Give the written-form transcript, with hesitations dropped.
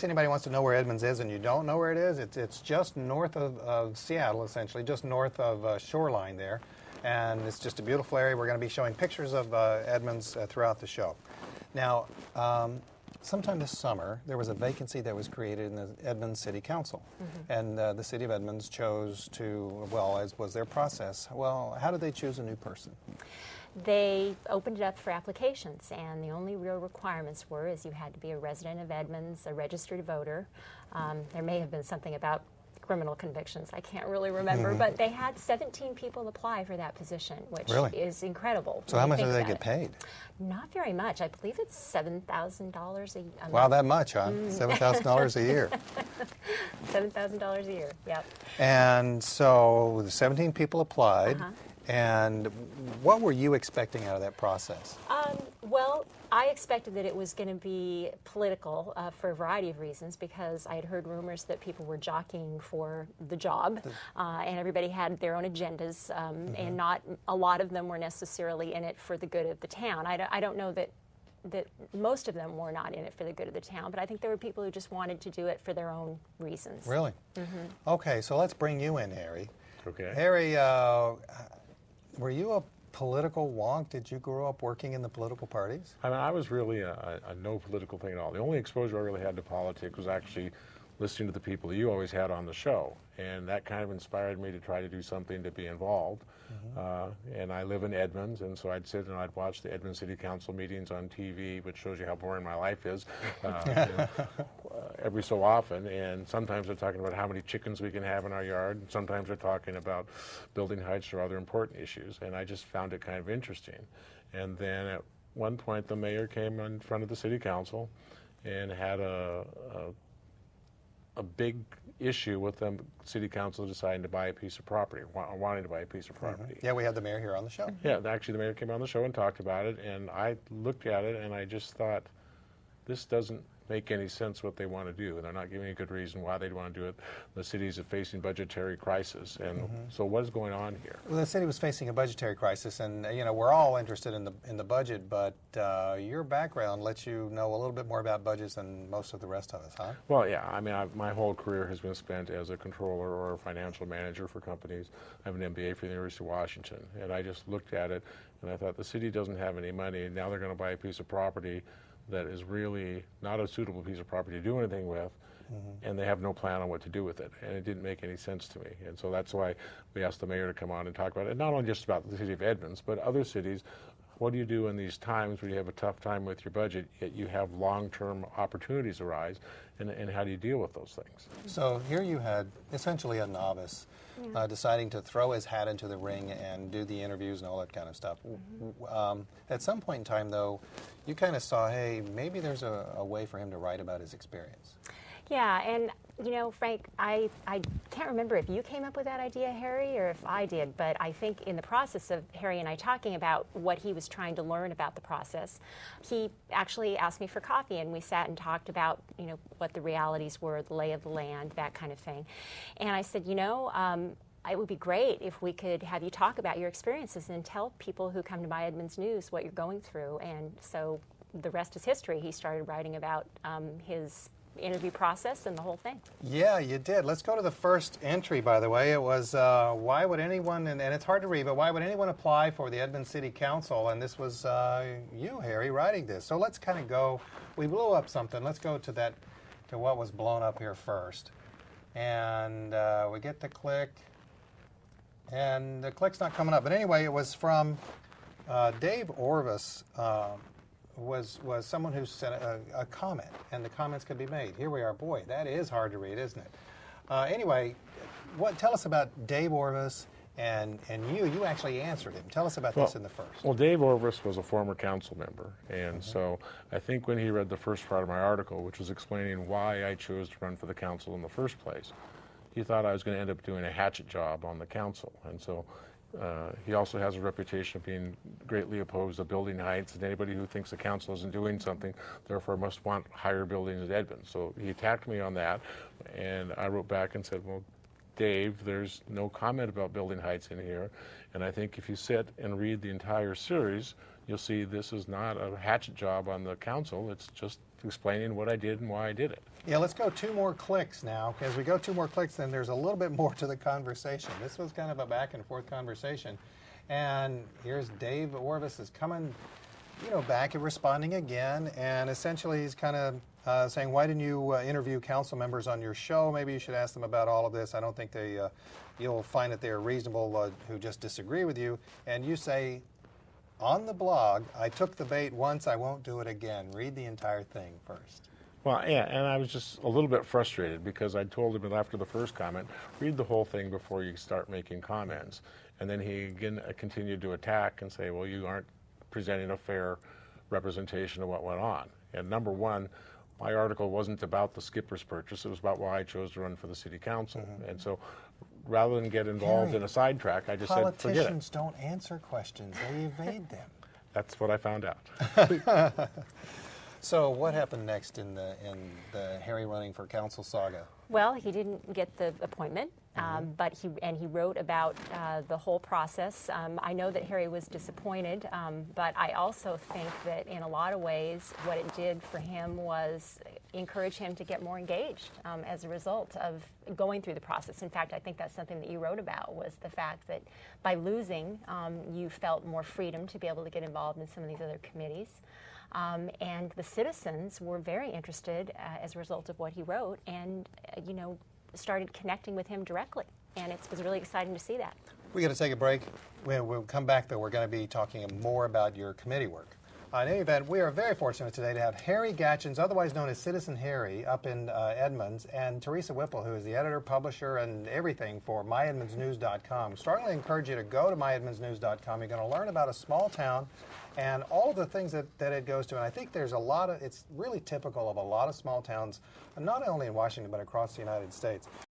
anybody wants to know where Edmonds is and you don't know where it is, it's just north of Seattle, essentially, just north of Shoreline there. And it's just a beautiful area. We're going to be showing pictures of Edmonds throughout the show. Now, sometime this summer, there was a vacancy that was created in the Edmonds City Council. And the City of Edmonds chose to, well, as was their process, well, how did they choose a new person? They opened it up for applications, and the only real requirements is you had to be a resident of Edmonds, a registered voter. There may have been something about criminal convictions, I can't really remember, but they had 17 people apply for that position, which is incredible. So how much do they get paid? Not very much. I believe it's $7,000 a year. Wow, that much, huh? $7,000 a year. $7,000 a year, yep. And so the 17 people applied. And what were you expecting out of that process? Well, I expected that it was going to be political for a variety of reasons, because I had heard rumors that people were jockeying for the job, and everybody had their own agendas, and not a lot of them were necessarily in it for the good of the town. I don't know that most of them were not in it for the good of the town, but I think there were people who just wanted to do it for their own reasons. Really? Okay, so let's bring you in, Harry. Okay. Harry, were you a political wonk? Did you grow up working in the political parties? I mean, I was really a no political thing at all. The only exposure I really had to politics was actually listening to the people that you always had on the show. And that kind of inspired me to try to do something to be involved. And I live in Edmonds, and so I'd sit and I'd watch the Edmonds City Council meetings on TV, which shows you how boring my life is, every so often. And sometimes they're talking about how many chickens we can have in our yard, and sometimes they're talking about building heights or other important issues. And I just found it kind of interesting. And then at one point, the mayor came in front of the City Council and had a big issue with the City Council deciding to buy a piece of property, wanting to buy a piece of property. Yeah, we had the mayor here on the show. Yeah, actually the mayor came on the show and talked about it, and I looked at it and I just thought, this doesn't make any sense what they want to do, and they're not giving a good reason why they'd want to do it. The cities are facing budgetary crisis, and so what is going on here? Well, the city was facing a budgetary crisis, and you know, we're all interested in the budget, but your background lets you know a little bit more about budgets than most of the rest of us, huh? Well, yeah, I mean, my whole career has been spent as a controller or a financial manager for companies. I have an MBA from the University of Washington, and I just looked at it and I thought, the city doesn't have any money, and now they're going to buy a piece of property that is really not a suitable piece of property to do anything with, and they have no plan on what to do with it, and it didn't make any sense to me. And so that's why we asked the mayor to come on and talk about it, not only just about the city of Edmonds, but other cities. What do you do in these times when you have a tough time with your budget, yet you have long-term opportunities arise, and how do you deal with those things? So here you had essentially a novice deciding to throw his hat into the ring and do the interviews and all that kind of stuff. At some point in time, though, you kind of saw, hey, maybe there's a way for him to write about his experience. Yeah, and you know, Frank, I can't remember if you came up with that idea, Harry, or if I did, but I think in the process of Harry and I talking about what he was trying to learn about the process, he actually asked me for coffee, and we sat and talked about, you know, what the realities were, the lay of the land, that kind of thing. And I said, you know, it would be great if we could have you talk about your experiences and tell people who come to MyEdmondsNews what you're going through. And so the rest is history. He started writing about his interview process and the whole thing. Yeah, you did. Let's go to the first entry, by the way. It was, why would anyone, and it's hard to read, but why would anyone apply for the Edmonds City Council? And this was you, Harry, writing this. So let's kind of go, we blew up something. Let's go to that, to what was blown up here first. And we get the click, and the click's not coming up. But anyway, it was from Dave Orvis, was someone who sent a comment, and the comments could be made. Here we are. Boy, that is hard to read, isn't it? Anyway, tell us about Dave Orvis, and you actually answered him. Tell us about this in the first. Well, Dave Orvis was a former council member, and so I think when he read the first part of my article, which was explaining why I chose to run for the council in the first place, he thought I was going to end up doing a hatchet job on the council, and so he also has a reputation of being greatly opposed to building heights, and anybody who thinks the council isn't doing something, therefore must want higher buildings at Edmonds. So he attacked me on that, and I wrote back and said, well, Dave, there's no comment about building heights in here, and I think if you sit and read the entire series, you'll see this is not a hatchet job on the council, it's just explaining what I did and why I did it. Yeah, let's go 2 more clicks now. As we go 2 more clicks, then there's a little bit more to the conversation. This was kind of a back and forth conversation. And here's Dave Orvis is coming, back and responding again. And essentially he's kind of saying, why didn't you interview council members on your show? Maybe you should ask them about all of this. I don't think you'll find that they're reasonable who just disagree with you. And you say, on the blog, I took the bait once, I won't do it again. Read the entire thing first. Well, yeah, and I was just a little bit frustrated because I told him after the first comment, read the whole thing before you start making comments. And then he again continued to attack and say, well, you aren't presenting a fair representation of what went on. And number one, my article wasn't about the skipper's purchase, it was about why I chose to run for the city council. Mm-hmm. And so rather than get involved in a sidetrack, I just said, forget it. Politicians don't answer questions, they evade them. That's what I found out. So what happened next in the Harry running for council saga? Well, he didn't get the appointment, but he wrote about the whole process. I know that Harry was disappointed, but I also think that in a lot of ways, what it did for him was encourage him to get more engaged as a result of going through the process. In fact, I think that's something that you wrote about, was the fact that by losing, you felt more freedom to be able to get involved in some of these other committees. And the citizens were very interested as a result of what he wrote, and started connecting with him directly. And it was really exciting to see that. We got to take a break. We'll come back, though. We're going to be talking more about your committee work. In any event, we are very fortunate today to have Harry Gatjens, otherwise known as Citizen Harry, up in Edmonds, and Teresa Wippel, who is the editor, publisher, and everything for MyEdmondsNews.com. Strongly encourage you to go to MyEdmondsNews.com. You're going to learn about a small town and all of the things that it goes to. And I think there's it's really typical of a lot of small towns, not only in Washington, but across the United States.